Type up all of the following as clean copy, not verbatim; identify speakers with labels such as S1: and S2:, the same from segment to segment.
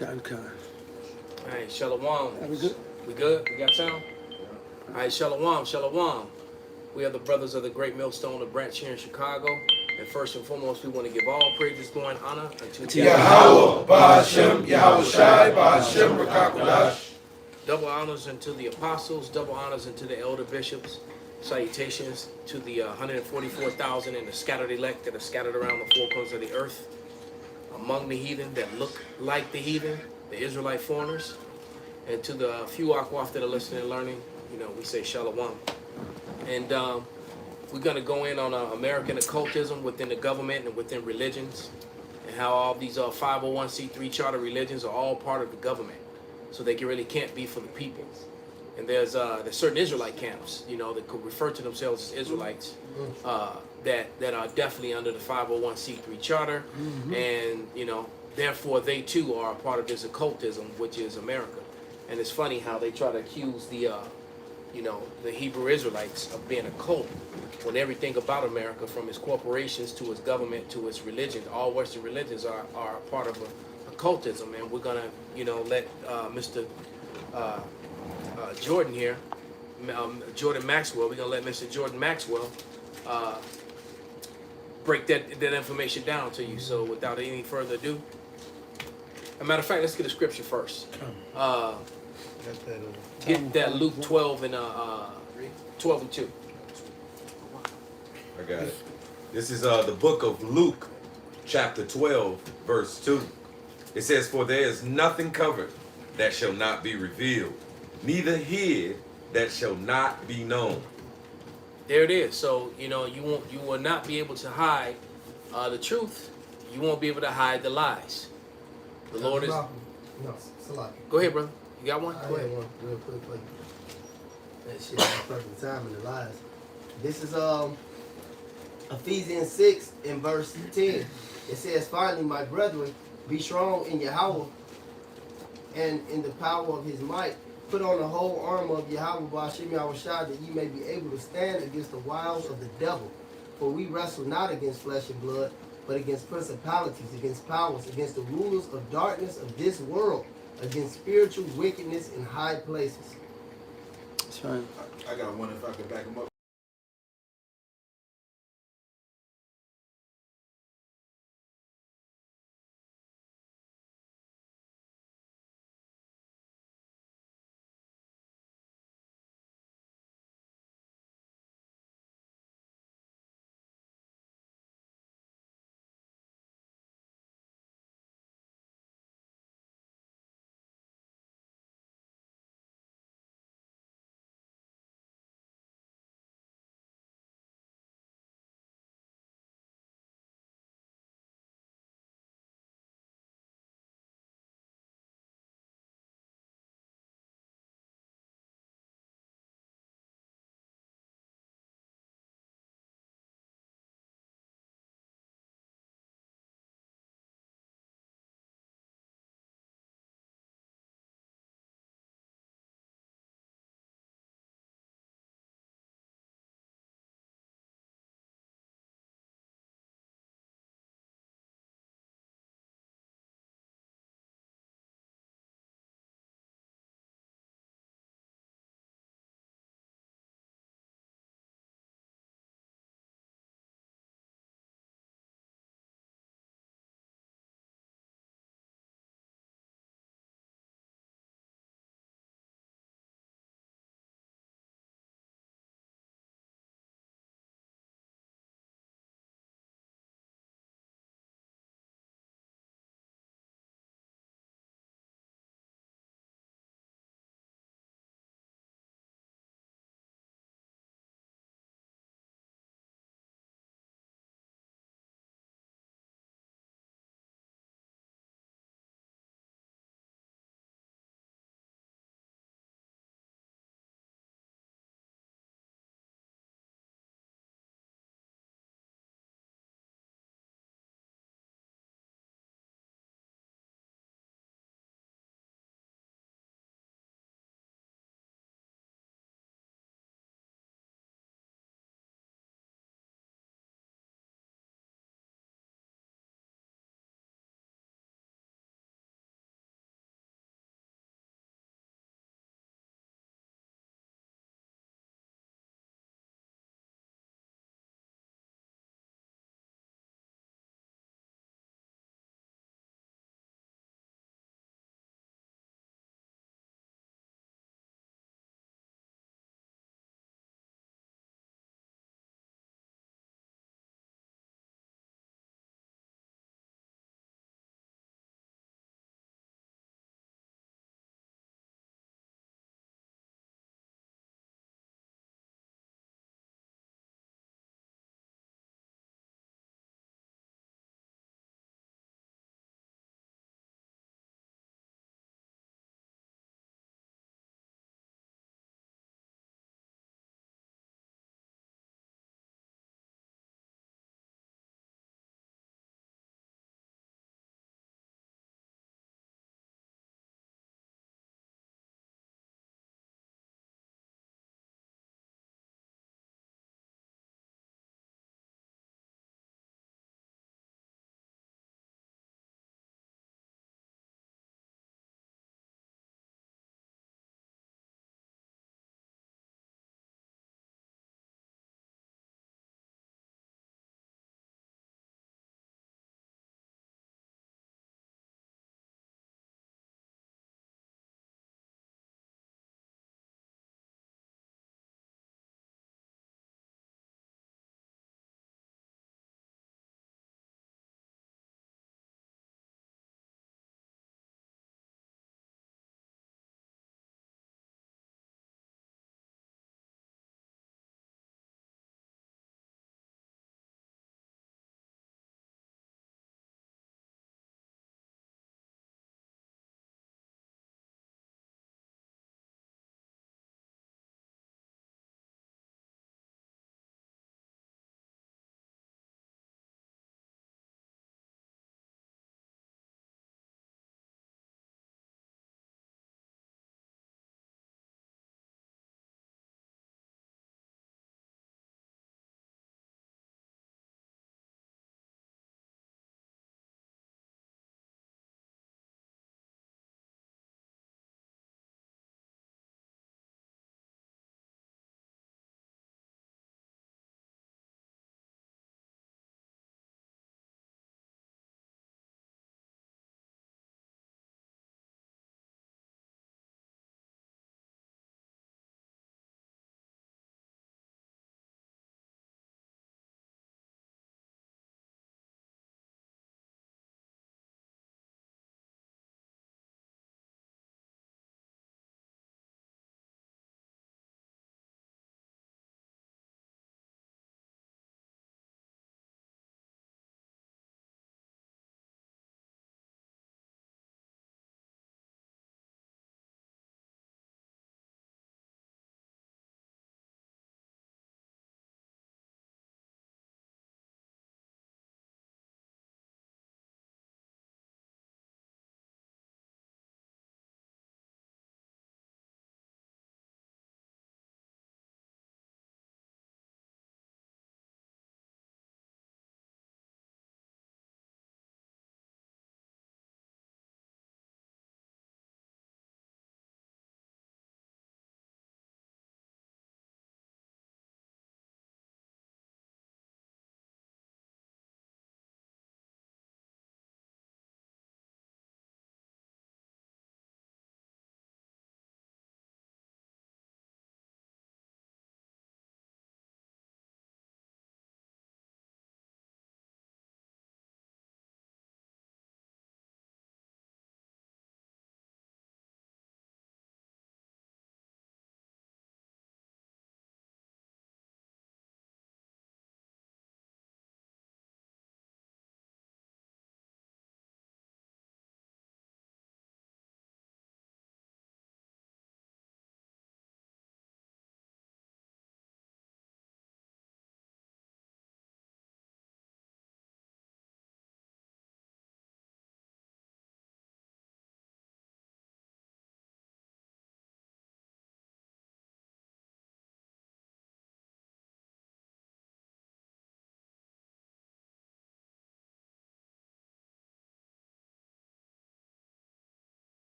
S1: Okay.
S2: All right, Shalom.
S1: Are we good?
S2: We good? We got sound? All right, Shalom, Shalom. We are the brothers of the Great Millstone of Branch here in Chicago. And first and foremost, we want to give all praises, glory, and honor unto
S3: Yahweh, Ba'ashem, Yahweh Shai, Ba'ashem, Rakakwadash.
S2: Double honors unto the apostles, double honors unto the elder bishops. Salutations to the 144,000 and the scattered elect that are scattered around the four corners of the earth. Among the heathen that look like the heathen, the Israelite foreigners. And to the few Akwaf that are listening and learning, we say Shalom. And we're going to go in on American occultism within the government and within religions, and how all these 501c3 charter religions are all part of the government, so they really can't be for the people. And there's certain Israelite camps, that could refer to themselves as Israelites, that are definitely under the 501c3 charter, and therefore they too are a part of this occultism, which is America. And it's funny how they try to accuse the Hebrew Israelites of being a cult, when everything about America, from its corporations to its government to its religions, all Western religions are a part of occultism. And we're gonna, let Mr. Jordan here, Jordan Maxwell. We're gonna let Mr. Jordan Maxwell break that information down to you. So without any further ado, as a matter of fact, let's get a scripture first. Get that Luke 12 and 12 and 2.
S3: I got it. This is the book of Luke, chapter 12, verse 2. It says, "For there is nothing covered that shall not be revealed, neither hid that shall not be known."
S2: There it is. So you will not be able to hide the truth. You won't be able to hide the lies. The Lord is.
S4: No, Salaki.
S2: Go ahead, brother. You got one?
S4: I
S2: Go
S4: had
S2: ahead.
S4: one real quick for you. That shit is perfect time in the lies. This is Ephesians 6 and verse 10. It says, "Finally, my brethren, be strong in Yahweh and in the power of his might. Put on the whole armor of Yahweh Ba'ashem Yahweh Shai, that ye may be able to stand against the wiles of the devil. For we wrestle not against flesh and blood, but against principalities, against powers, against the rulers of darkness of this world, against spiritual wickedness in high places."
S1: That's right.
S5: I got one if I could back him up.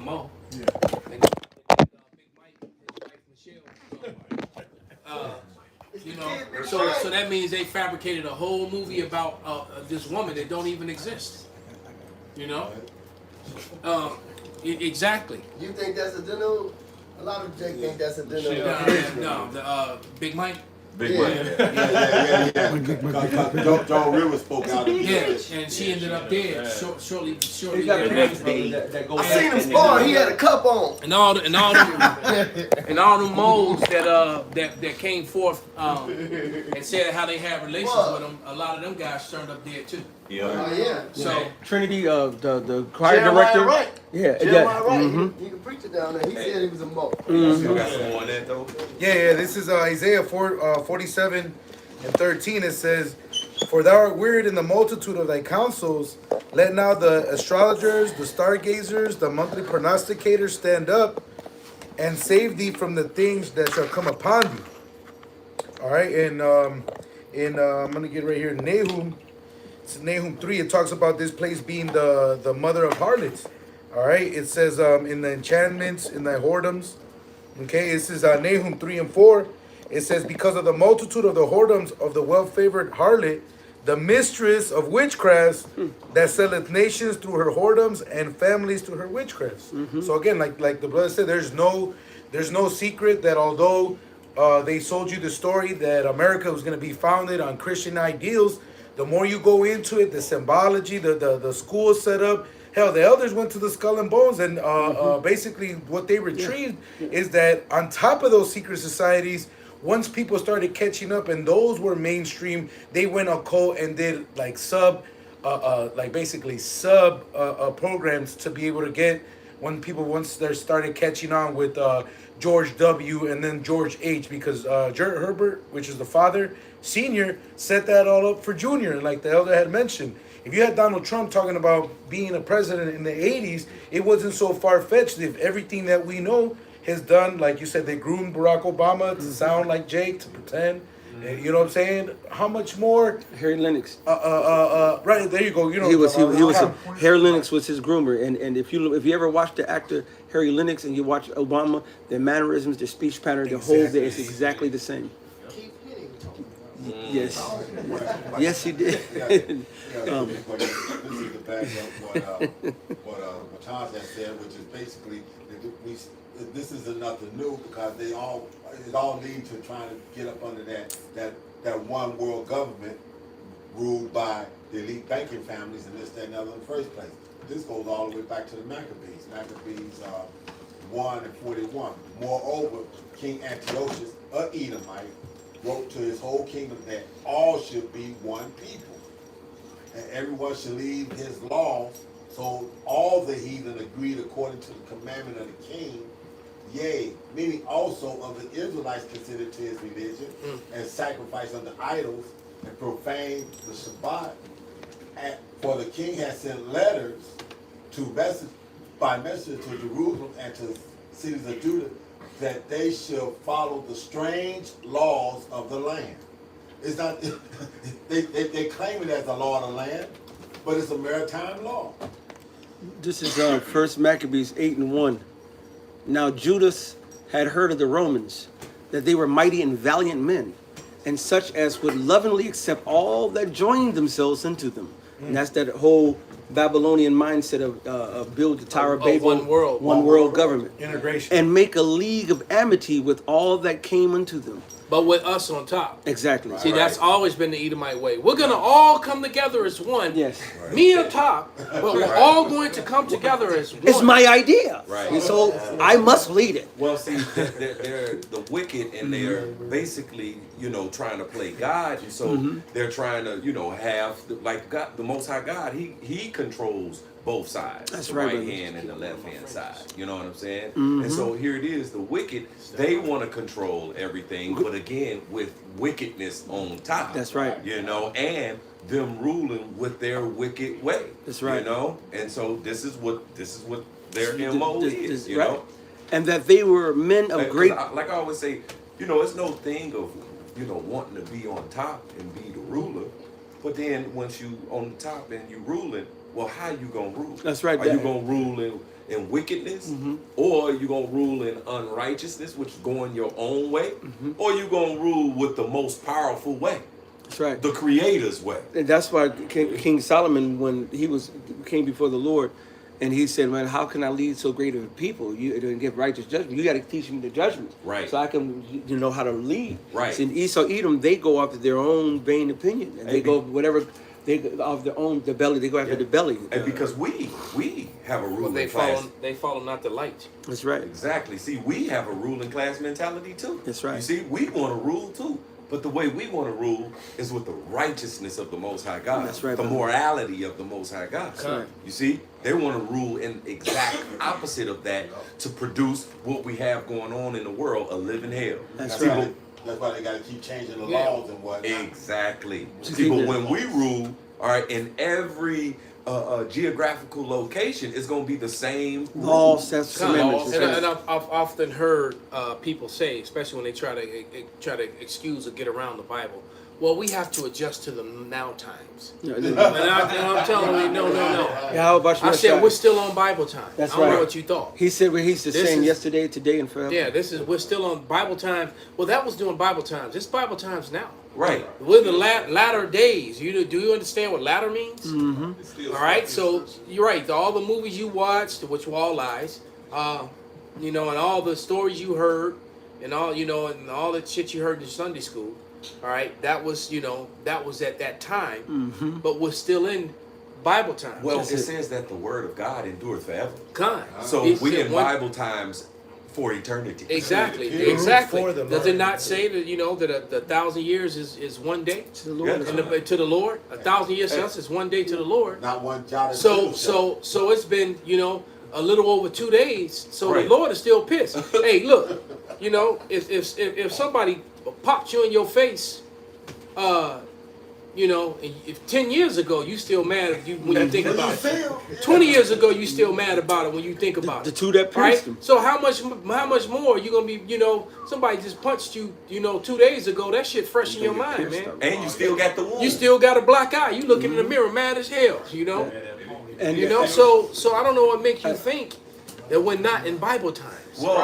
S2: Mo.
S5: Yeah.
S2: And Big Mike, his wife Michelle. You know, so that means they fabricated a whole movie about this woman that don't even exist. You know, exactly.
S4: You think that's a deno? A lot of Jake think that's a deno.
S2: No, the Big Mike.
S3: Big
S4: Yeah.
S3: man.
S5: Yeah. John Rivers spoke out.
S2: Yeah, and she ended up dead shortly
S1: He got
S2: thereafter.
S1: next day.
S4: I seen him spar. He had a cup on.
S2: And all them moles that came forth and said how they had relations with them. A lot of them guys turned up dead too.
S3: Yeah.
S4: Oh yeah.
S2: So
S1: Trinity, the choir
S4: Jeremiah
S1: director.
S4: Wright.
S1: Yeah,
S4: Jeremiah Wright.
S1: Mm-hmm.
S4: You can preach it down there. He said he was a mo.
S3: You got some more on that though?
S6: Yeah, this is Isaiah 47 and 13. It says, "For thou art wearied in the multitude of thy counsels. Let now the astrologers, the stargazers, the monthly prognosticators stand up and save thee from the things that shall come upon thee." All right, and I'm gonna get right here. Nahum, it's Nahum 3. It talks about this place being the mother of harlots. All right, it says in the enchantments, in the whoredoms. Okay, this is Nahum 3 and 4. It says, "Because of the multitude of the whoredoms of the well-favored harlot, the mistress of witchcrafts that selleth nations through her whoredoms and families through her witchcrafts." So again, like the brother said, there's no secret that although they sold you the story that America was going to be founded on Christian ideals, the more you go into it, the symbology, the school set up. Hell, the elders went to the Skull and Bones, and basically what they retrieved is that on top of those secret societies, once people started catching up and those were mainstream, they went occult and did like sub programs to be able to get once they started catching on with George W. and then George H. because Jared Herbert, which is the father, Senior, set that all up for Junior, and like the elder had mentioned. If you had Donald Trump talking about being a president in the 80s, it wasn't so far-fetched if everything that we know has done, like you said, they groomed Barack Obama to sound like Jake, to pretend. You know what I'm saying? How much more?
S1: Harry Lennox.
S6: Right, there you go. You know,
S1: He was Harry Lennox was his groomer, and if you ever watch the actor Harry Lennox and you watch Obama, their mannerisms, their speech pattern, the whole day is exactly the same.
S4: Keith Penny.
S1: Yes, yes, he did.
S5: This is the back of what Charles has said, which is basically that this isn't nothing new because it all leads to trying to get up under that one world government ruled by the elite banking families and this, that, and the other in the first place. This goes all the way back to the Maccabees. Maccabees 1 and 41. Moreover, King Antiochus, a Edomite, wrote to his whole kingdom that all should be one people. And everyone should leave his laws. So all the heathen agreed according to the commandment of the king. Yea, many also of the Israelites considered to his religion and sacrificed unto idols and profaned the Shabbat. For the king had sent letters by message to Jerusalem and to cities of Judah that they shall follow the strange laws of the land. It's not they claim it as the law of the land, but it's a maritime law.
S1: This is First Maccabees 8 and 1. Now Judas had heard of the Romans, that they were mighty and valiant men, and such as would lovingly accept all that joined themselves into them. And that's that whole Babylonian mindset of build the Tower of Babel, one world government,
S6: integration,
S1: and make a league of amity with all that came unto them.
S2: But with us on top.
S1: Exactly.
S2: See, that's always been the Edomite way. We're going to all come together as one.
S1: Yes.
S2: Me on top, but we're all going to come together as one.
S1: It's my idea.
S3: Right.
S1: And so I must lead it.
S3: Well, see, they're the wicked, and they're basically, trying to play God, and so they're trying to, have like God, the Most High God. He controls both sides.
S1: That's
S3: the
S1: right,
S3: right hand and the left hand side. You know what I'm saying? And so here it is. The wicked, they want to control everything, but again, with wickedness on top.
S1: That's right.
S3: And them ruling with their wicked way.
S1: That's right.
S3: And so this is what their MO is. You
S1: right.
S3: know.
S1: And that they were men of great.
S3: Like I always say, it's no thing of wanting to be on top and be the ruler, but then once you on the top and you ruling, well, how you gonna rule?
S1: That's right.
S3: Are you gonna rule in wickedness,
S1: Mm-hmm.
S3: or you're going to rule in unrighteousness, which is going your own way,
S1: Mm-hmm.
S3: or you're going to rule with the most powerful way,
S1: That's right.
S3: the Creator's way.
S1: And that's why King Solomon, when he came before the Lord, and he said, "Man, how can I lead so great of a people? You and give righteous judgment. You got to teach me the judgment,
S3: Right.
S1: So I can, know how to lead."
S3: Right.
S1: See, in Esau, Edom, they go after their own vain opinion, and they
S3: Hey,
S1: go whatever they of their own the belly. They go after
S3: Yeah.
S1: the belly.
S3: And because we have a
S2: Well,
S3: ruling
S2: they
S3: class.
S2: follow not the light.
S1: That's right.
S3: Exactly. See, we have a ruling class mentality too.
S1: That's right.
S3: You see, we want to rule too. But the way we want to rule is with the righteousness of the Most High God.
S1: That's right,
S3: The
S1: brother.
S3: morality of the Most High God.
S1: That's right.
S3: You see, they want to rule in exact opposite of that to produce what we have going on in the world, a living hell.
S1: That's
S3: See,
S1: right.
S5: That's why they got to keep changing the
S2: Yeah.
S5: laws and whatnot.
S3: Exactly.
S1: To
S3: See,
S1: keep
S3: but
S1: it-
S3: when we rule, all right, in every geographical location, it's going to be the same
S1: All
S3: rules.
S1: sets
S2: Kind
S1: commandments.
S2: of.
S1: That's
S2: And
S1: right.
S2: I've often heard people say, especially when they try to excuse or get around the Bible, well, we have to adjust to the now times.
S1: Yeah,
S2: And I'm telling you, no.
S1: yeah, how about you?
S2: I said we're still on Bible time.
S1: That's
S2: I don't know
S1: right.
S2: what you thought.
S1: He said what he's the
S2: This
S1: same
S2: is-
S1: yesterday, today, and forever.
S2: Yeah, we're still on Bible time. Well, that was during Bible times. It's Bible times now.
S3: Right.
S2: We're in the latter days. Do you understand what latter means?
S1: Mm-hmm.
S2: All right, so you're right. All the movies you watched, which were all lies, and all the stories you heard, and all and all the shit you heard in Sunday school. All right, that was at that time,
S1: Mm-hmm.
S2: but we're still in Bible time.
S3: Well,
S1: That's
S3: it
S1: it.
S3: says that the word of God endureth forever.
S2: Kind.
S3: So
S2: It's
S3: we
S2: just
S3: in
S2: one-
S3: Bible times for eternity.
S2: Exactly,
S5: Yeah.
S2: exactly.
S6: For the
S2: Does it
S6: Lord.
S2: not say that that a 1,000 years is one day?
S1: To the Lord.
S3: Yeah.
S2: And to the Lord, 1,000 years to us is one day to the Lord.
S5: Not one jot or
S2: So
S5: tittle
S2: so it's been a little over 2 days. So
S3: Right.
S2: the Lord is still pissed. Hey, look, if somebody popped you in your face, if 10 years ago you still mad when you think about it. 20 years ago you still mad about it when you think about
S1: The
S2: it.
S1: two that
S2: Right?
S1: pierced him.
S2: So how much more are you gonna be? Somebody just punched you. 2 days ago. That shit fresh in your mind, man.
S3: And you still got the wound.
S2: You still got a black eye. You looking in the mirror, mad as hell.
S1: And
S2: So I don't know what makes you think that we're not in Bible times.
S3: Well,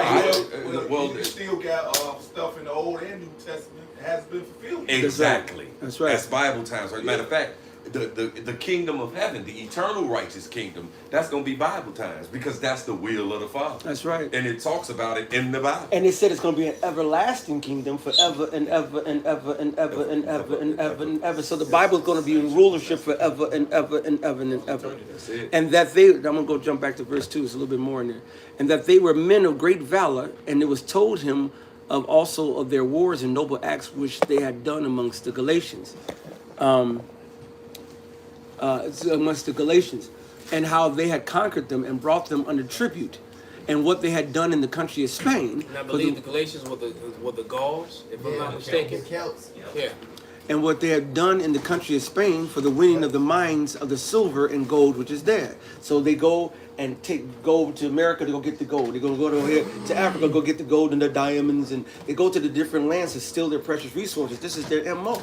S7: Well, you still got stuff in the Old and New Testament that has been fulfilled.
S3: exactly.
S1: That's right.
S3: That's Bible times. Right? Matter of fact, the kingdom of heaven, the eternal righteous kingdom, that's going to be Bible times because that's the will of the Father.
S1: That's right.
S3: And it talks about it in the Bible.
S1: And they said it's going to be an everlasting kingdom forever and ever and ever and ever and ever and ever and ever. So the Bible is going to be in rulership forever and ever and ever and ever.
S3: That's it.
S1: And that I'm going to go jump back to verse 2. It's a little bit more in there. And that they were men of great valor, and it was told him also of their wars and noble acts which they had done amongst the Galatians. Amongst the Galatians, and how they had conquered them and brought them under tribute, and what they had done in the country of Spain,
S2: And I
S1: for
S2: believe
S1: the-
S2: the Galatians were the Gauls, if I'm not
S4: The
S2: mistaken.
S4: Celts.
S2: Yeah.
S1: and what they had done in the country of Spain for the winning of the mines of the silver and gold which is there. So they go and go to America to go get the gold. They're gonna go over here to Africa, go get the gold and the diamonds, and they go to the different lands to steal their precious resources. This is their MO,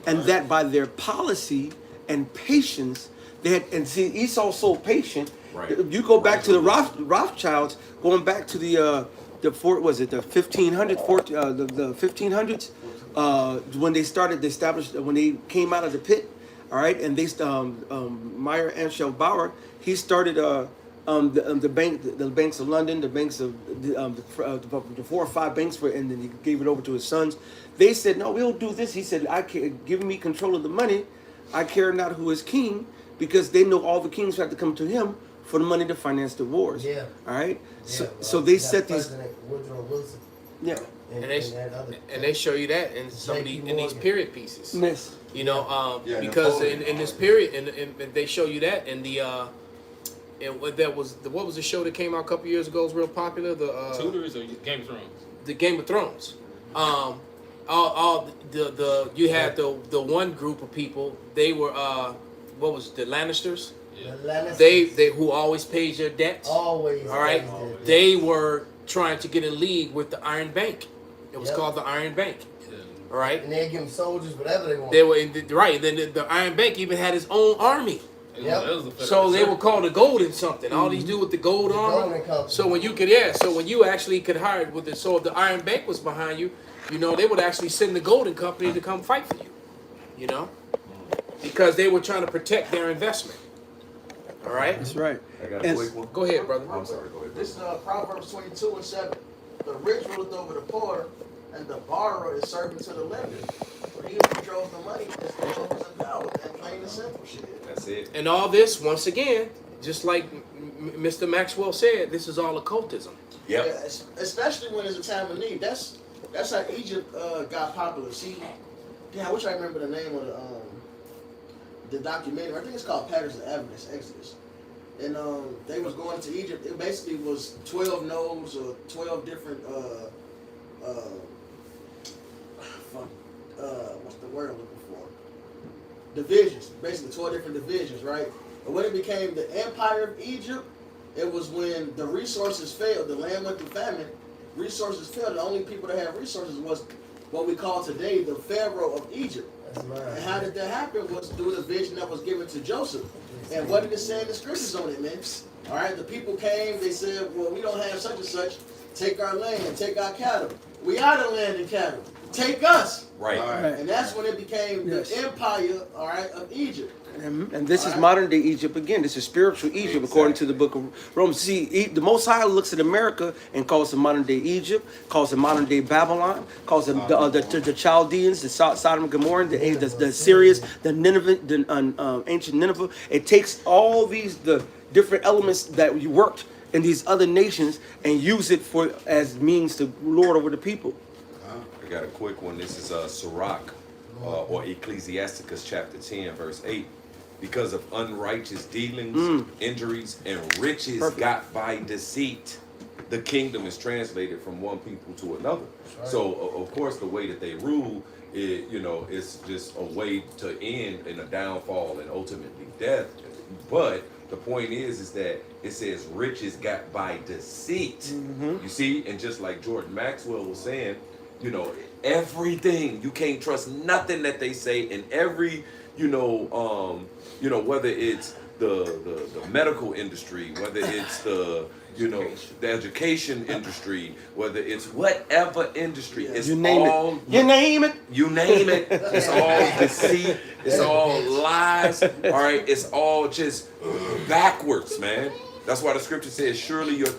S1: and that by their policy and patience, they had. And see, Esau's so patient.
S3: Right.
S1: You go back to the Rothschilds, going back to the 1500s, when they started, they established, when they came out of the pit, all right, and they Meyer Anschel Bauer, he started the banks of London, the banks of the 4 or 5 banks and then he gave it over to his sons. They said, no, we'll do this. He said, give me control of the money. I care not who is king, because they know all the kings have to come to him for the money to finance the wars.
S4: Yeah.
S1: All right.
S4: Yeah,
S1: So they
S4: that
S1: set these.
S4: President Woodrow Wilson
S1: Yeah.
S2: And
S4: that other.
S2: they show you that in in these period pieces.
S1: Miss.
S5: Yeah,
S2: Because
S5: Napoleon.
S2: in this period, and they show you that in the and what was the show that came out a couple years ago? It was real popular. The
S8: Tudors or Game of Thrones?
S2: the Game of Thrones. You had the one group of people. They were what was it, the Lannisters?
S4: The Lannisters
S2: They who always pays their debts.
S4: always.
S2: All right,
S4: always did.
S2: they were trying to get in league with the Iron Bank. It was
S4: Yep.
S2: called the Iron Bank. All right,
S4: And they give them soldiers whatever they want.
S2: they were right. Then the Iron Bank even had its own army.
S4: Yep.
S8: That was the Federal
S2: So they
S8: Reserve.
S2: were called the golden something. All these do with the gold armor.
S4: golden company.
S2: So when you actually could hire with it. So if the Iron Bank was behind you, you know, they would actually send the golden company to come fight for you. You know, because they were trying to protect their investment. All right.
S1: That's right.
S3: I got a
S1: And
S3: quick one.
S2: Go ahead, brother.
S3: I'm sorry, go ahead.
S4: This is Proverbs 22:7. The rich ruleth over the poor, and the borrower is servant to the lender. For he who controls the money is the chosen power. And plain and simple shit.
S3: That's it.
S2: And all this, once again, just like Mr. Maxwell said, this is all occultism.
S3: Yep.
S4: Yeah, especially when it's a time of need. That's how Egypt got popular. See, yeah, I wish I remember the name of the documentary. I think it's called Patterns of Evidence, Exodus. And they was going to Egypt. It basically was 12 nodes or 12 different what's the word I'm looking for? Divisions. Basically 12 different divisions, right? And when it became the Empire of Egypt, it was when the resources failed, the land went through famine, resources failed. The only people that had resources was what we call today the Pharaoh of Egypt. And how did that happen? Was through the vision that was given to Joseph. And what did it say in the scriptures on it, man? All right, the people came, they said, well, we don't have such and such. Take our land, take our cattle. We are the land and cattle. Take us.
S3: Right.
S4: And that's when it became
S1: Yes.
S4: the empire, all right, of Egypt.
S1: And this is modern day Egypt again. This is spiritual Egypt according to the book of Romans. See, the Most High looks at America and calls it modern day Egypt, calls it modern day Babylon, calls it the Chaldeans, the Sodom and Gomorrah, the Syrians, the Nineveh, the ancient Nineveh. It takes all the different elements that you worked in these other nations and use it for as means to lord over the people.
S3: I got a quick one. This is Sirach, or Ecclesiasticus chapter 10, verse 8. Because of unrighteous dealings, injuries, and riches got by deceit, the kingdom is translated from one people to another. Right. So, of course, the way that they rule, it's just a way to end in a downfall and ultimately death. But the point is that it says riches got by deceit. Mm-hmm. You see, and just like Jordan Maxwell was saying, everything, you can't trust nothing that they say, and every, whether it's the medical industry, whether it's the education industry, whether it's whatever industry, it's
S1: You name
S3: all
S1: it. You name it.
S3: You name it. It's all deceit. It's all lies. All right. It's all just backwards, man. That's why the scripture says, surely your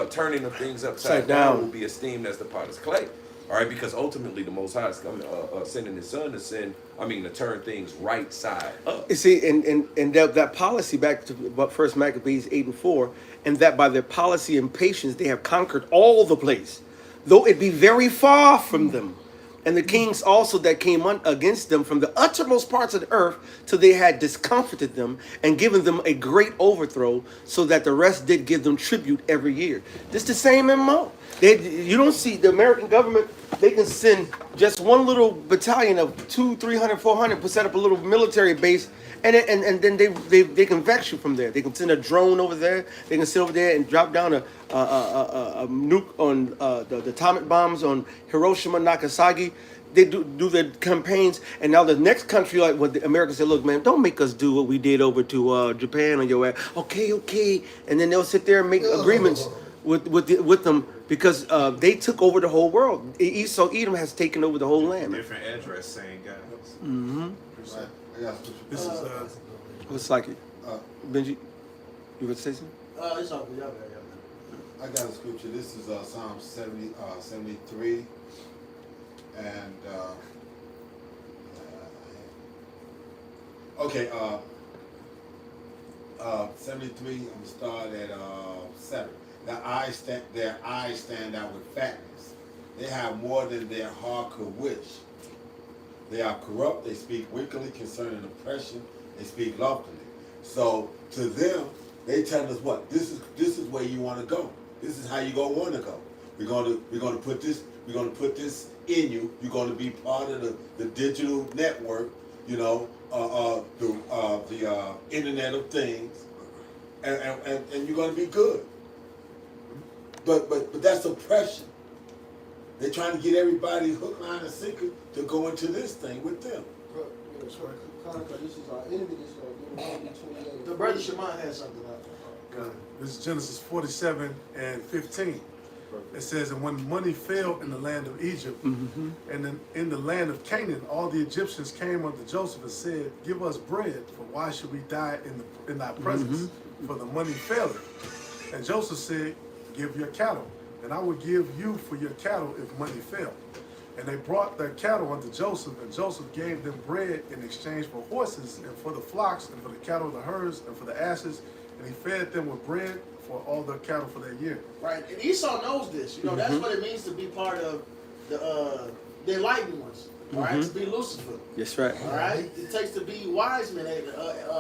S3: turning of things upside down will be esteemed as the potter's clay. All right, because ultimately the Most High is coming, sending His Son to turn things right side up.
S1: You see, and that policy back to First Maccabees 8:4, and that by their policy and patience they have conquered all the place, though it be very far from them. And the kings also that came against them from the uttermost parts of the earth, till they had discomfited them and given them a great overthrow, so that the rest did give them tribute every year. This the same MO. You don't see the American government, they can send just one little battalion of 200, 300, 400, put set up a little military base, and then they can vex you from there. They can send a drone over there. They can sit over there and drop down a nuke on the atomic bombs on Hiroshima, Nagasaki. They do their campaigns, and now the next country, like when the Americans say, "Look, man, don't make us do what we did over to Japan on your ass." Okay, and then they'll sit there and make agreements with them because they took over the whole world. Esau, Edom has taken over the whole land.
S7: Different address, same guys.
S1: Mm-hmm.
S7: This is
S1: What's like it? Benji, you want to say something?
S4: It's all good.
S5: I got a scripture. This is Psalm 73. And, okay, 73, I'm going to start at 7. Their eyes stand out with fatness. They have more than their heart could wish. They are corrupt. They speak wickedly concerning oppression. They speak loftily. So to them, they tell us what? This is where you want to go. This is how you gonna want to go. We're gonna put this in you. You're gonna be part of the digital network. The Internet of Things, and you're gonna be good. But that's oppression. They're trying to get everybody hook, line, and sinker to go into this thing with them.
S4: verse, right? Hanukkah, this is our enemy, this is our Deuteronomy 28.
S9: The brother Shimon has something up.
S10: This is Genesis 47 and 15. It says, and when money failed in the land of Egypt, and in the land of Canaan, all the Egyptians came unto Joseph and said, give us bread, for why should we die in thy presence? For the money faileth. And Joseph said, give your cattle, and I will give you for your cattle if money fail. And they brought their cattle unto Joseph, and Joseph gave them bread in exchange for horses, and for the flocks, and for the cattle of the herds, and for the asses, and he fed them with bread for all their cattle for that year.
S9: Right, and Esau knows this. You know, that's what it means to be part of the enlightened ones. All right, to be Lucifer.
S1: That's right.
S9: All right, it takes to be wise men.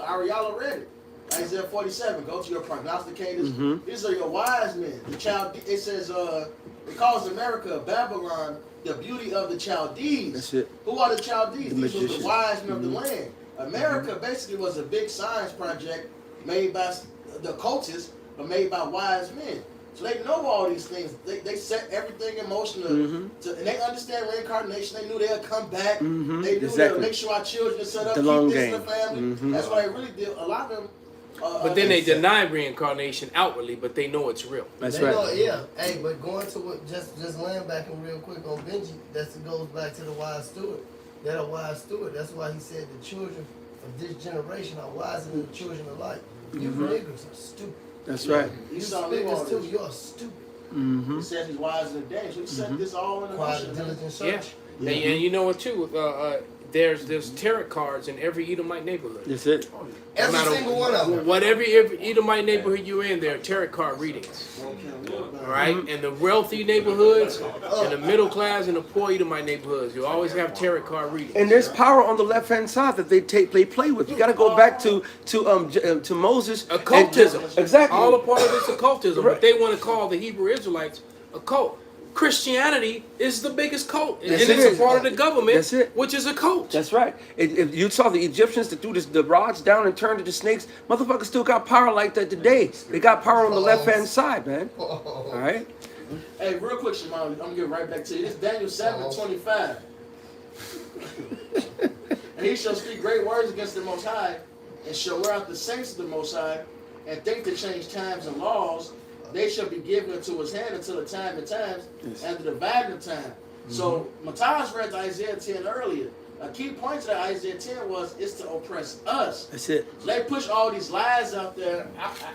S9: Ariella read it. Isaiah 47. Go to your prognosticators. These are your wise men. The child. It says it calls America Babylon, the beauty of the Chaldees.
S1: That's it.
S9: Who are the Chaldees?
S1: The
S9: These were the
S1: magicians.
S9: wise men of the land. America basically was a big science project made by the cultists, but made by wise men. So they know all these things. They set everything in motion and they understand reincarnation. They knew they'd come back. They knew they'd make sure our children are set up,
S1: The long
S9: keep this
S1: game.
S9: in the family. That's why they really did. A lot of them.
S2: But then they deny reincarnation outwardly, but they know it's real.
S1: That's
S4: They
S1: right.
S4: know, yeah. Hey, but going to what, just laying back and real quick on Benji, goes back to the wise steward. They're a wise steward. That's why he said the children of this generation are wiser than the children of light. You niggas are stupid.
S1: That's right.
S4: You
S9: Esau knew all
S4: speakers too,
S9: this.
S4: you're stupid.
S9: He says he's wiser than Daniel. So he set this all in a
S4: Quiet
S9: motion.
S4: diligent
S2: Yeah.
S4: search.
S2: And you know what too? There's tarot cards in every Edomite neighborhood.
S1: That's it.
S4: Every
S2: matter
S4: single one of them.
S2: Whatever Edomite neighborhood you're in, there are tarot card readings. All right, and the wealthy neighborhoods, and the middle class, and the poor Edomite neighborhoods, you always have tarot card readings.
S1: And there's power on the left hand side that they play with. You got to go back to Moses.
S2: Occultism.
S1: Exactly.
S2: All a part of it's occultism, but they want to call the Hebrew Israelites a cult. Christianity is the biggest cult, and
S1: Yes,
S2: it's
S1: it
S2: a
S1: is.
S2: part of the government,
S1: That's it.
S2: which is a cult.
S1: That's right. If you saw the Egyptians that threw the rods down and turned into snakes, motherfuckers still got power like that today. They got power on the left hand side, man. All right.
S9: Hey, real quick, Shimon, I'm gonna get right back to you. It's Daniel 7:25. And he shall speak great words against the Most High, and shall wear out the saints of the Most High, and think to change times and laws. They shall be given into his hand until the time and times, and the dividing of time. So Matthias read Isaiah 10 earlier. A key point to that Isaiah 10 was it's to oppress us.
S1: That's it.
S9: So they push all these lies out there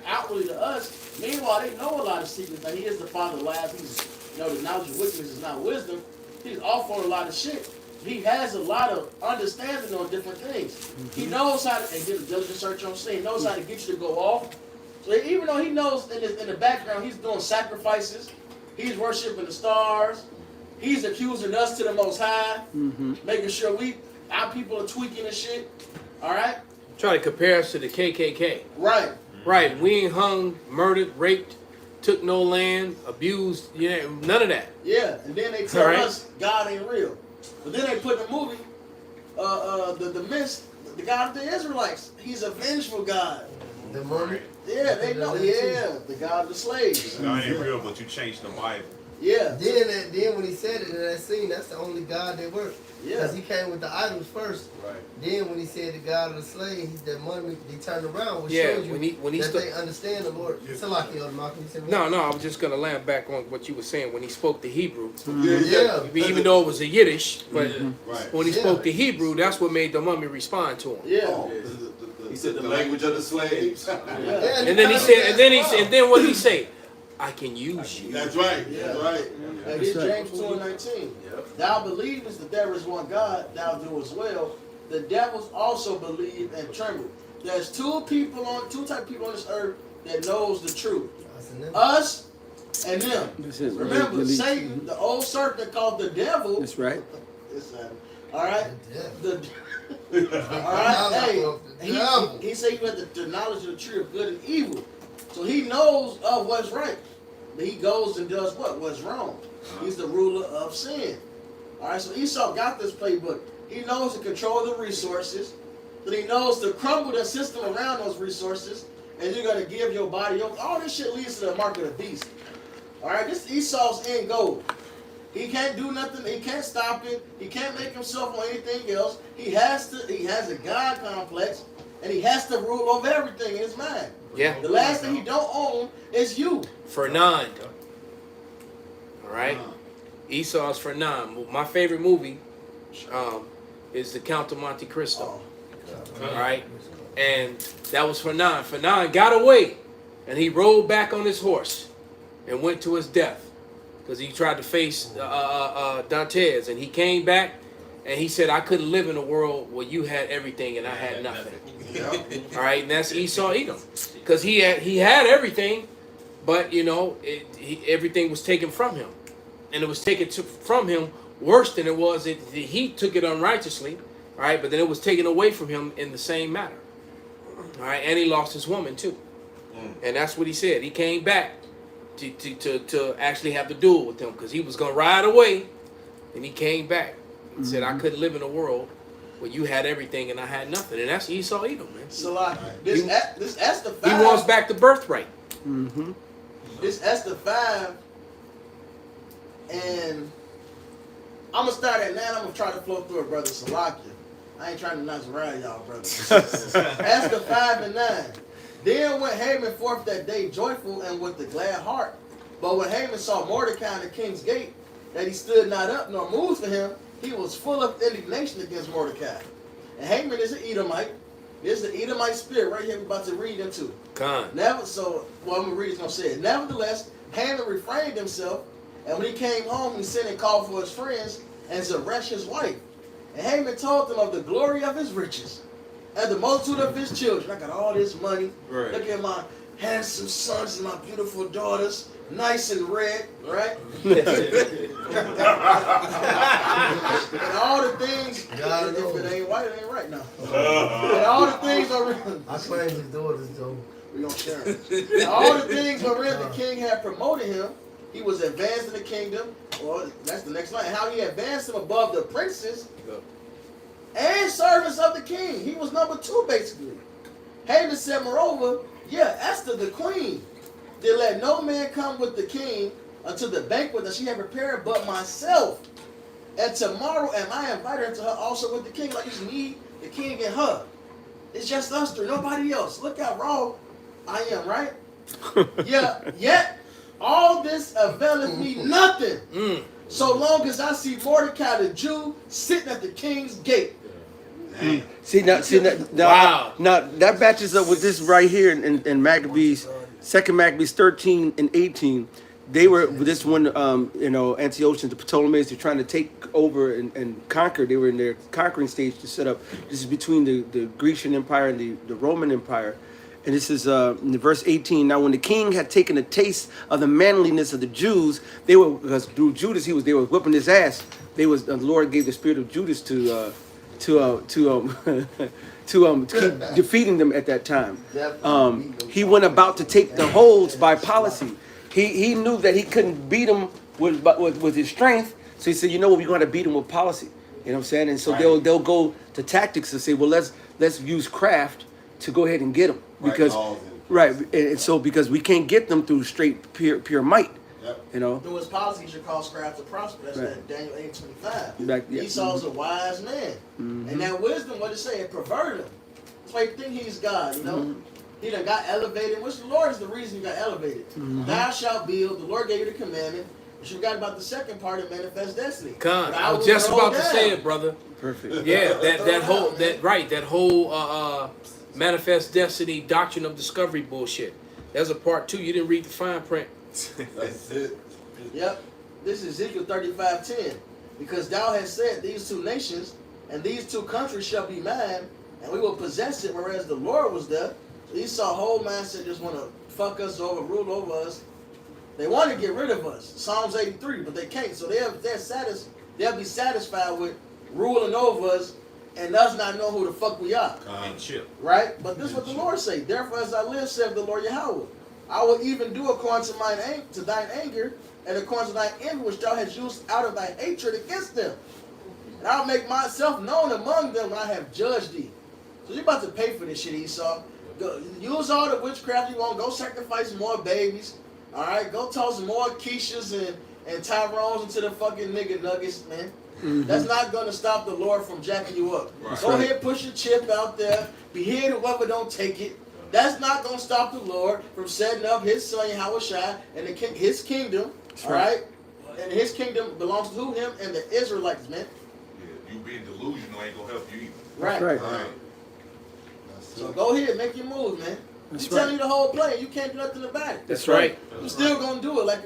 S9: outwardly to us. Meanwhile, they know a lot of secrets. That he is the father of lies. He's, the knowledge of wickedness is not wisdom. He's off on a lot of shit. He has a lot of understanding on different things. He knows how to, and did a diligent search on sin. He knows how to get you to go off. So even though he knows in the background he's doing sacrifices, he's worshiping the stars, he's accusing us to the Most High, making sure our people are tweaking and shit. All right?
S2: Try to compare us to the KKK.
S9: Right.
S2: Right, we ain't hung, murdered, raped, took no land, abused, none of that.
S9: Yeah, and then they tell
S2: All right.
S9: us God ain't real. But then they put in the movie, the Mist, the God of the Israelites. He's a vengeful God.
S4: The money.
S9: Yeah, they know. Yeah, the God of the slaves.
S7: God ain't real, but you changed the Bible.
S9: Yeah.
S4: Then when he said it in that scene, that's the only God they work.
S9: Yeah.
S4: Because he came with the idols first.
S7: Right.
S4: Then when he said the God of the slave, he's that money, he turned around, which
S2: Yeah,
S4: showed you
S2: when he
S4: that
S2: sto-
S4: they understand the Lord. Salaki, Malcolm, you said what?
S2: No, I was just gonna land back on what you were saying when he spoke the Hebrew.
S4: Yeah.
S2: Even though it was a Yiddish, but
S5: Right.
S2: when he
S4: Yeah.
S2: spoke the Hebrew, that's what made the mummy respond to him.
S9: Yeah.
S5: He said the language of the slaves.
S9: Yeah.
S2: And then he said, and then what did he say? I can use you.
S5: That's right. That's right.
S9: And it's James 2:19. Thou believest that there is one God, thou doest well. The devils also believe and tremble. There's two type of people on this earth that knows the truth. Us and them.
S1: That's it.
S9: Remember,
S1: Really.
S9: Satan, the old serpent called the devil.
S1: That's right.
S9: All right.
S4: Yeah.
S9: All right. Hey,
S4: Devil.
S9: he said you had the knowledge of the tree of good and evil. So he knows of what's right. But he goes and does what? What's wrong. He's the ruler of sin. All right. So Esau got this playbook. He knows to control the resources. But he knows to crumble the system around those resources. And you're going to give your body over. All this shit leads to the mark of the beast. All right. This Esau's end goal. He can't do nothing. He can't stop it. He can't make himself on anything else. He has a God complex, and he has to rule over everything in his mind.
S2: Yeah.
S9: The last thing he don't own is you.
S2: Fernand. All right. Esau's Fernand. My favorite movie is The Count of Monte Cristo. All right. And that was Fernand. Fernand got away, and he rode back on his horse and went to his death because he tried to face Dantes, and he came back and he said, I couldn't live in a world where you had everything and I had nothing. All right, and that's Esau Edom, because he had everything, but you know everything was taken from him, and it was taken from him worse than it was. He took it unrighteously, all right, but then it was taken away from him in the same manner, all right, and he lost his woman too, and that's what he said. He came back to actually have the duel with him because he was gonna ride away, and he came back and said, I couldn't live in a world where you had everything and I had nothing, and that's Esau Edom, man.
S9: Salaki. This Esther 5.
S2: He wants back the birthright.
S1: Mm-hmm.
S9: This Esther 5, and I'm gonna start at 9. I'm gonna try to flow through it, brother Salakia. I ain't trying to knock around y'all, brothers. Esther 5 and 9. Then went Haman forth that day joyful and with a glad heart. But when Haman saw Mordecai in the king's gate, that he stood not up nor moved for him, he was full of indignation against Mordecai. And Haman is an Edomite. This is the Edomite spirit right here we're about to read into.
S2: Con.
S9: I'm gonna read it's gonna say it. Nevertheless, Haman refrained himself, and when he came home, he sent and called for his friends and Zeresh his wife. And Haman told them of the glory of his riches and the multitude of his children. I got all this money.
S3: Right.
S9: Look at my handsome sons and my beautiful daughters, nice and red, right? And all the things,
S4: God
S9: if
S4: knows.
S9: it ain't white, it ain't right now. And all the things are
S4: I claim his daughters though.
S9: we gonna share them. And all the things wherein the king had promoted him, he was advanced in the kingdom. Well, that's the next line. How he advanced him above the princes and servants of the king. He was number 2, basically. Haman said, moreover, Esther the queen did let no man come with the king unto the banquet that she had prepared but myself. And tomorrow am I invited unto her also with the king. Like it's me, the king, and her. It's just us three, nobody else. Look how raw I am, right? Yet all this availeth me nothing. So long as I see Mordecai the Jew sitting at the king's gate.
S1: See now,
S2: Wow.
S1: now that matches up with this right here in Maccabees, 2 Maccabees 13 and 18. They were this one, Antiochus, the Ptolemies, they're trying to take over and conquer. They were in their conquering stage to set up. This is between the Grecian Empire and the Roman Empire. And this is in verse 18. Now, when the king had taken a taste of the manliness of the Jews, because through Judas they were whipping his ass. The Lord gave the spirit of Judas to keep defeating them at that time. He went about to take the holds by policy. He knew that he couldn't beat them with his strength, so he said, you know what, we're going to beat them with policy. You know what I'm saying? And so they'll go to tactics and say, well, let's use craft to go ahead and get them, because because we can't get them through straight pure might.
S5: Yep.
S9: Through his policy, he should cause craft to prosper. That's that Daniel 8:25. Esau's a wise man. And that wisdom, what it say, it perverted him. That's why he think he's God, you know? He done got elevated, which the Lord is the reason he got elevated. Thou shalt build, the Lord gave you the commandment. But you forgot about the second part of manifest destiny.
S2: Con. I was just about to say it, brother.
S1: Perfect.
S2: Yeah, that whole manifest destiny doctrine of discovery bullshit. There's a part 2. You didn't read the fine print.
S5: That's it.
S9: Yep. This is Ezekiel 35:10. Because thou hast said, these 2 nations and these 2 countries shall be mine, and we will possess it, whereas the Lord was there. So Esau whole mindset just want to fuck us over, rule over us. They want to get rid of us. Psalms 83, but they can't. So they'll be satisfied with ruling over us and us not know who the fuck we are. Right? But this is what the Lord say. Therefore, as I live, saith the Lord Yahweh, I will even do according to thine anger and according to thine envy which thou hast used out of thy hatred against them. And I'll make myself known among them when I have judged thee. So you're about to pay for this shit, Esau. Go, use all the witchcraft you want. Go sacrifice more babies. All right? Go toss more quiches and Tyrone's into the fucking nigga nuggets, man. That's not gonna stop the Lord from jacking you up.
S3: Right.
S9: Go ahead, push your chip out there. Be here to whoever don't take it. That's not gonna stop the Lord from setting up His Son Yahushua and His kingdom. All right, and His kingdom belongs to Him and the Israelites, man.
S7: Yeah, you being delusional ain't gonna help you either.
S9: Right.
S1: Right.
S5: Right.
S9: So go ahead, make your move, man.
S1: That's
S9: I'm telling
S1: right.
S9: you the whole play. You can't do nothing about it.
S2: That's right.
S9: I'm still gonna do it. Like,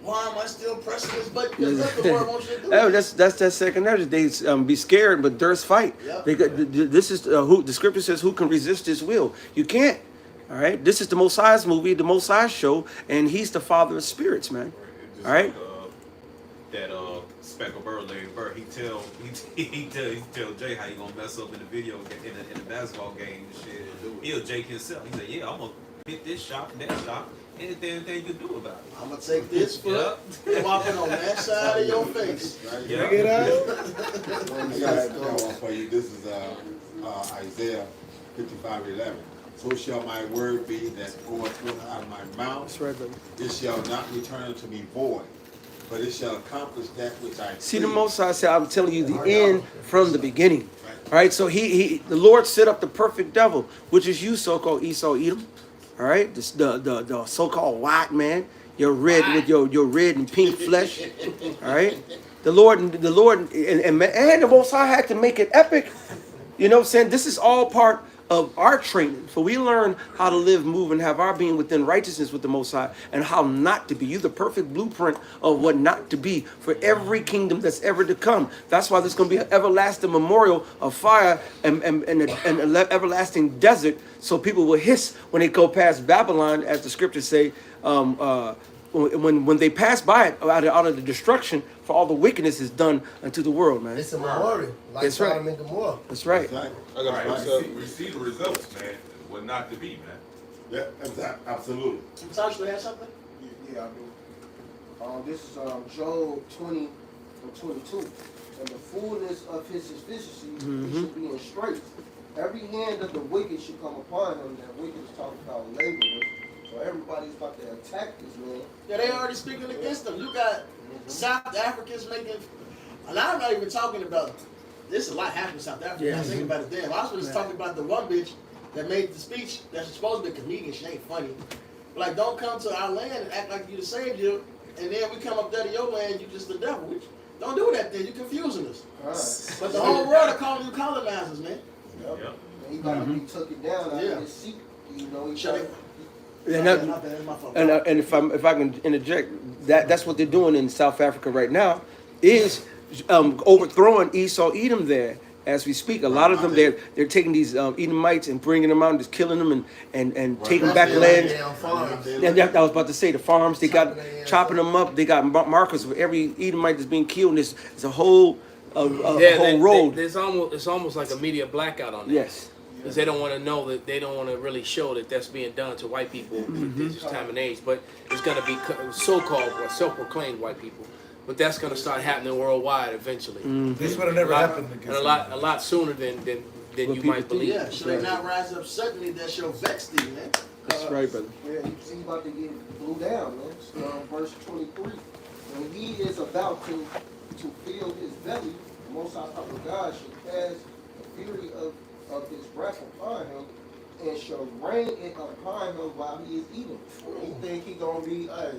S9: why am I still pressing this button? Because that's the Lord wants you to do.
S1: Oh, that's that second nature. They be scared, but durst fight.
S9: Yep.
S1: Because this is who the scripture says, who can resist His will? You can't. All right. This is the Most High's movie, the Most High show, and He's the Father of spirits, man.
S3: Just
S1: All right.
S3: like, that Speckle Bird, Larry Bird, he tell Jay how you gonna mess up in the video in the basketball game and shit. He'll Jake himself. He said, yeah, I'm gonna hit this shot, that shot, anything you can do about it.
S9: I'm gonna take this foot and walk it on that side of your face.
S3: Yeah.
S6: Check it out.
S5: I got one for you. This is Isaiah 55:11. So shall my word be that goeth forth out of my mouth.
S1: That's right, brother.
S5: It shall not return unto me void, but it shall accomplish that which I
S1: See, the
S5: please.
S1: Most High said, I'm telling you the end from the beginning. All right, so the Lord set up the perfect devil, which is you, so-called Esau Edom. All right, the so-called white man, you're red with your red and pink flesh. All right, the Lord and the Most High had to make it epic. You know what I'm saying? This is all part of our training. For we learn how to live, move, and have our being within righteousness with the Most High, and how not to be. You're the perfect blueprint of what not to be for every kingdom that's ever to come. That's why there's going to be an everlasting memorial of fire and an everlasting desert, so people will hiss when they go past Babylon, as the scriptures say, when they pass by it, out of the destruction for all the wickedness is done unto the world, man.
S4: It's a memorial, like
S1: That's right.
S4: Sodom and Gomorrah.
S1: That's right.
S5: Exactly.
S8: I got
S7: Right.
S8: myself.
S7: We see the results, man. What not to be, man.
S5: Yeah, absolutely.
S9: Tosh, you have something?
S4: Yeah, I do. This is Job 20 and 22. And the fullness of his sufficiency he should be in straight. Every hand of the wicked should come upon him. That wicked is talking about laborers. So everybody's about to attack this man.
S9: Yeah, they already speaking against them. You got South Africans making, and I'm not even talking about, this a lot happening in South Africa.
S1: Yeah.
S9: I think about it then. I was just talking about the one bitch that made the speech that's supposed to be a comedian. She ain't funny. But like, don't come to our land and act like you the savior, and then we come up there to your land, you just the devil. Don't do that then. You're confusing us.
S4: Right.
S9: But the whole world are calling you colonizers, man.
S3: Yep.
S4: And he got to be taken down out
S9: Yeah.
S4: of his seat. You know, he
S9: Shut
S4: tried-
S9: it.
S1: And,
S9: My
S1: that,
S9: bad, that's my fault.
S1: and if I can interject, that's what they're doing in South Africa right now, is overthrowing Esau Edom there as we speak. A lot of them they're taking these Edomites and bringing them out and just killing them and taking back land.
S4: Damn farms.
S1: And that, I was about to say the farms they got chopping them up. They got markers of every Edomite that's being killed. And it's a whole whole road.
S2: It's almost like a media blackout on that.
S1: Yes.
S2: Because they don't want to know that, they don't want to really show that that's being done to white people at this time and age. But it's going to be so-called or self-proclaimed white people. But that's going to start happening worldwide eventually.
S6: This would have never happened
S2: And
S6: against
S2: a lot sooner than you
S1: people
S2: might
S1: think.
S2: believe.
S9: Yeah, should they not rise up suddenly? That shall vex thee, man.
S1: That's right, brother.
S4: Yeah, he's about to get blew down, man. So, verse 23. When he is about to fill his belly, the Most High Power God shall cast the fury of his wrath upon him, and shall rain it upon him while he is eating. He think he gonna be, hey,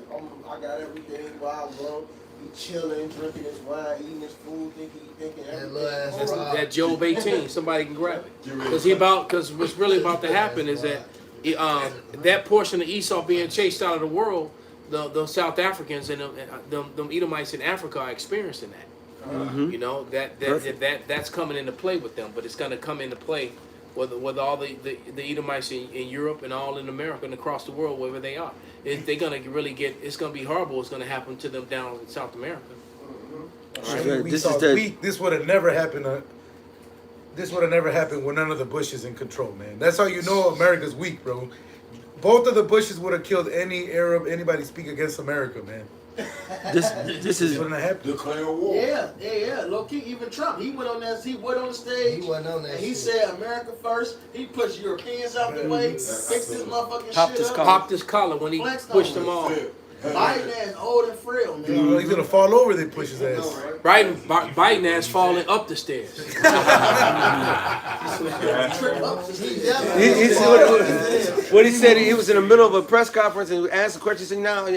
S4: I got everything while I'm going. He chilling, drinking his wine, eating his food, thinking everything.
S2: That Job 18, somebody can grab it. Because what's really about to happen is that that portion of Esau being chased out of the world, the South Africans and them Edomites in Africa are experiencing that. You know, that's coming into play with them, but it's going to come into play with all the Edomites in Europe and all in America and across the world, wherever they are. They're going to really it's going to be horrible. It's going to happen to them down in South America.
S1: Right.
S6: This would have never happened. This would have never happened with none of the Bushes in control, man. That's how you know America's weak, bro. Both of the Bushes would have killed any Arab, anybody speak against America, man.
S1: This is
S6: Wouldn't have happened.
S5: Declare war.
S9: Yeah. Low key, even Trump, he went on the stage.
S4: He wasn't on that
S9: and he
S4: shit.
S9: said America first. He pushed Europeans out the way, fixed this motherfucking
S1: Popped
S9: shit
S1: his
S9: up.
S1: collar.
S2: Popped his collar when he
S9: Flexed
S2: pushed
S9: on
S2: them
S9: him.
S2: all.
S9: Biden ass old and frail, man.
S6: He's gonna fall over. They push his ass.
S2: Biden ass falling up the stairs.
S9: Trip up the stairs.
S1: What he said, he was in the middle of a press conference and asked a question. He said, "Now I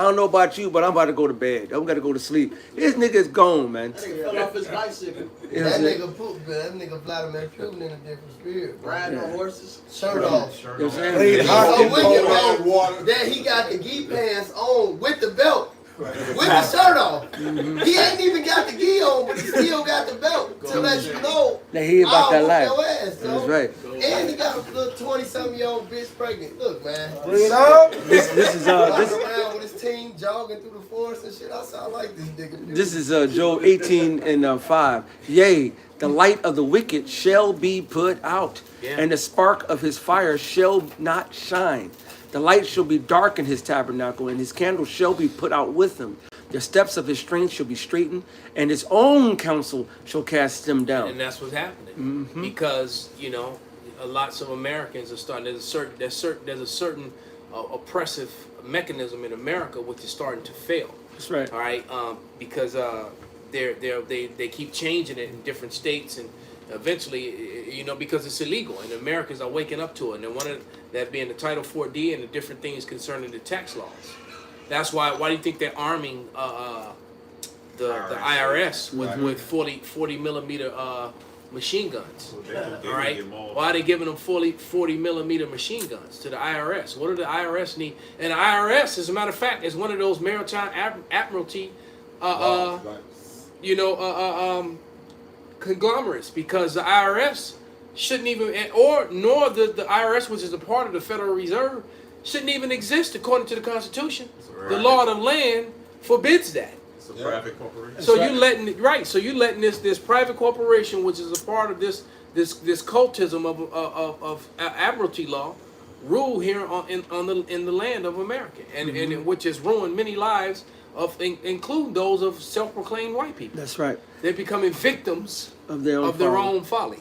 S1: don't know about you, but I'm about to go to bed. I'm gonna go to sleep." This nigga is gone, man.
S9: That nigga fell off his bicycle.
S4: That nigga poop, man. That nigga Vladimir Putin in a different spirit.
S9: Riding on horses.
S4: Shirt off.
S1: You know what I'm saying?
S6: Played
S4: So
S6: hockey.
S4: wicked,
S5: Cold
S4: bro,
S5: water.
S4: that he got the gi pants on with the belt. With the shirt off. He ain't even got the gi on, but he still got the belt to let you know.
S1: That he about that
S4: I'll
S1: life.
S4: whoop your ass,
S1: That's
S4: dog.
S1: right.
S4: And he got a little 20-something-year-old bitch pregnant. Look, man.
S6: Bring it up.
S1: This is
S4: Walking around with his team jogging through the forest and shit. I sound like this nigga.
S1: This is Job 18:5. Yea, the light of the wicked shall be put out, and the spark of his fire shall not shine. The light shall be dark in his tabernacle, and his candle shall be put out with him. The steps of his strength shall be straightened, and his own counsel shall cast him down.
S2: And that's what's happening because lots of Americans are starting. There's a certain oppressive mechanism in America which is starting to fail.
S1: That's right.
S2: All right, because they keep changing it in different states, and eventually, because it's illegal, and Americans are waking up to it. And one of that being the Title 4D and the different things concerning the tax laws. That's why do you think they're arming the IRS with 40 millimeter machine guns? All right, why are they giving them 40 millimeter machine guns to the IRS? What do the IRS need? And the IRS, as a matter of fact, is one of those maritime admiralty, conglomerates, because the IRS shouldn't even, nor the IRS, which is a part of the Federal Reserve, shouldn't even exist according to the Constitution. The law of the land forbids that.
S3: It's a private corporation.
S2: So you're letting this private corporation, which is a part of this cultism of admiralty law, rule here in the land of America, and which has ruined many lives including those of self-proclaimed white people.
S1: That's right.
S2: They're becoming victims
S1: Of their own folly.
S2: folly.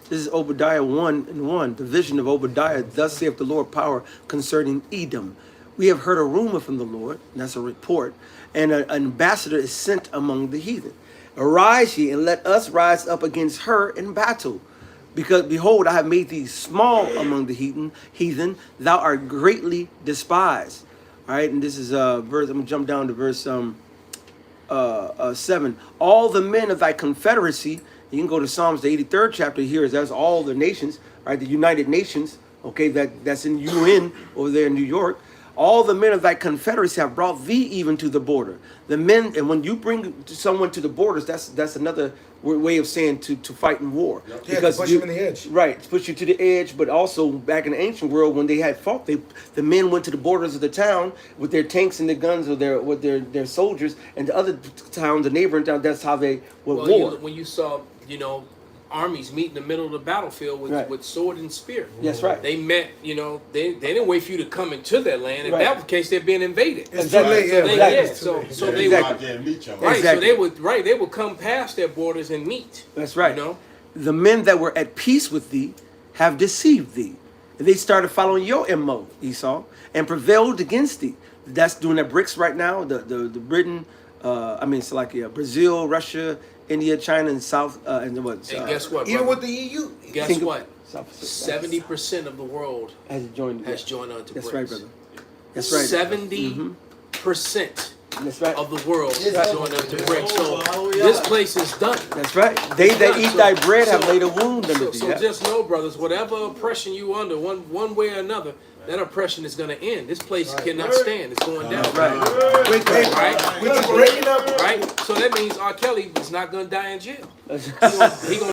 S1: This is Obadiah 1:1. The vision of Obadiah. Thus saith the Lord power concerning Edom. We have heard a rumor from the Lord, and that's a report, and an ambassador is sent among the heathen. Arise ye, and let us rise up against her in battle. Because behold, I have made thee small among the heathen. Thou art greatly despised. All right, and this is verse. I'm gonna jump down to verse 7. All the men of thy confederacy. You can go to Psalms, the 83rd chapter here. That's all the nations, right? The United Nations. Okay, that's in UN over there in New York. All the men of thy confederacy have brought thee even to the border. The men, and when you bring someone to the borders, that's another way of saying to fight in war.
S6: Yeah,
S1: because
S6: to push him in the edge.
S1: Right, to push you to the edge, but also back in the ancient world when they had fought, the men went to the borders of the town with their tanks and their guns or their soldiers, and the other towns, the neighboring town, that's how they would war.
S2: When you saw, armies meet in the middle of the battlefield with sword and spear.
S1: That's right.
S2: They met, they didn't wait for you to come into their land. In
S1: Right.
S2: that case, they're being invaded.
S6: It's too late.
S2: So they,
S1: Exactly.
S2: so they
S5: Go
S2: would,
S5: out there and meet your
S2: right.
S1: Exactly.
S2: So they would come past their borders and meet.
S1: That's right.
S2: You know?
S1: The men that were at peace with thee have deceived thee. And they started following your MO, Esau, and prevailed against thee. That's doing the BRICS right now. The Britain, Brazil, Russia, India, China, and South, and what?
S2: And guess what?
S6: Even
S2: brother?
S6: with the EU.
S2: Guess
S1: Think of-
S2: what?
S1: South Pacific.
S2: 70% of the world
S1: has joined.
S2: has joined on to
S1: That's
S2: BRICS.
S1: right, brother. That's right.
S2: 70%
S1: That's right.
S2: of the world has
S4: Yes.
S2: joined on to BRICS. So this place is done.
S1: That's right. They that eat thy bread have laid a wound under thee.
S2: So
S1: Yeah.
S2: just know, brothers, whatever oppression you under, one way or another, that oppression is going to end. This place cannot stand. It's going down.
S1: Right.
S6: Wait,
S2: Right?
S6: we keep breaking up.
S2: Right? So that means R. Kelly is not going to die in jail.
S1: That's-
S2: He gonna